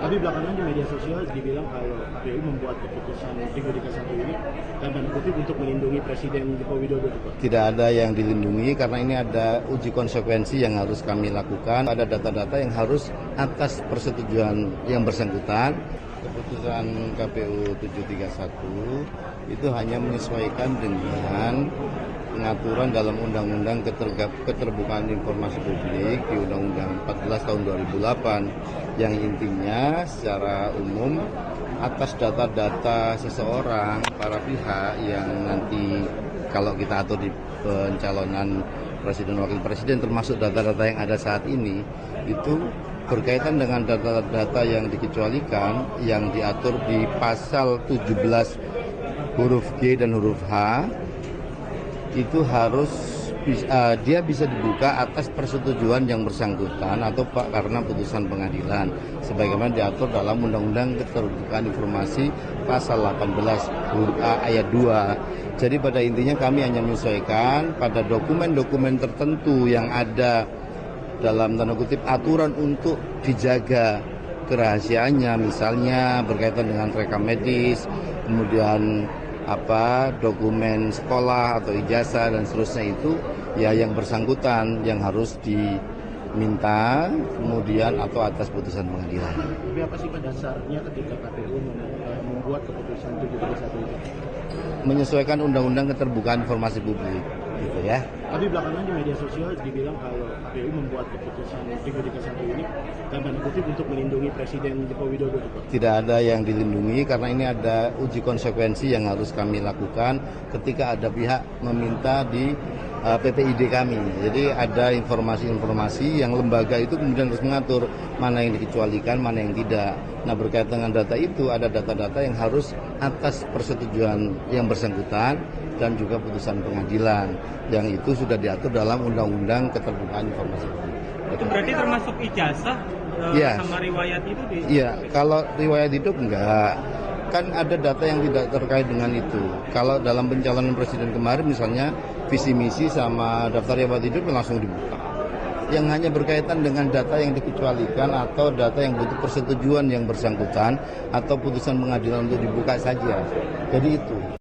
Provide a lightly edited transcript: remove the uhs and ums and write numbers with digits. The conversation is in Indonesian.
Tapi belakangan di media sosial dibilang kalau KPU membuat keputusan Minggu 31 ini dan tanda kutip untuk melindungi Presiden Joko Widodo. Tidak ada yang dilindungi karena ini ada uji konsekuensi yang harus kami lakukan. Ada data-data yang harus atas persetujuan yang bersangkutan. Keputusan KPU 731 itu hanya menyesuaikan dengan pengaturan dalam Undang-Undang Keterbukaan Informasi Publik di Undang-Undang 14 tahun 2008 yang intinya secara umum atas data-data seseorang, para pihak yang nanti kalau kita atur di pencalonan Presiden Wakil Presiden termasuk data-data yang ada saat ini itu berkaitan dengan data-data yang dikecualikan yang diatur di pasal 17 huruf G dan huruf H itu harus dia bisa dibuka atas persetujuan yang bersangkutan atau karena putusan pengadilan sebagaimana diatur dalam Undang-Undang Keterbukaan Informasi pasal 18 huruf A ayat 2. Jadi pada intinya kami hanya menyesuaikan pada dokumen-dokumen tertentu yang ada dalam tanda kutip aturan untuk dijaga kerahasiaannya, misalnya berkaitan dengan rekam medis, kemudian dokumen sekolah atau ijazah dan seterusnya itu ya yang bersangkutan yang harus diminta kemudian atau atas putusan pengadilan. Tapi apa sih dasarnya ketika KPU membuat keputusan 731 itu? Menyesuaikan Undang-Undang Keterbukaan Informasi Publik, gitu ya. Tapi belakangan di media sosial dibilang kalau KPU membuat keputusan Minggu 31 ini dan tanda kutip untuk melindungi Presiden Joko Widodo. Tidak ada yang dilindungi karena ini ada uji konsekuensi yang harus kami lakukan ketika ada pihak meminta di PPID kami. Jadi ada informasi-informasi yang lembaga itu kemudian harus mengatur mana yang dikecualikan, mana yang tidak. Nah berkaitan dengan data itu ada data-data yang harus atas persetujuan yang bersangkutan dan juga putusan pengadilan yang itu sudah diatur dalam Undang-Undang Keterbukaan Informasi Publik. Itu berarti termasuk ijazah sama riwayat itu? Iya, kalau riwayat hidup enggak. Kan ada data yang tidak terkait dengan itu. Kalau dalam pencalonan presiden kemarin misalnya visi misi sama daftar riwayat hidup langsung dibuka. Yang hanya berkaitan dengan data yang dikecualikan atau data yang butuh persetujuan yang bersangkutan atau putusan pengadilan untuk dibuka saja. Jadi itu.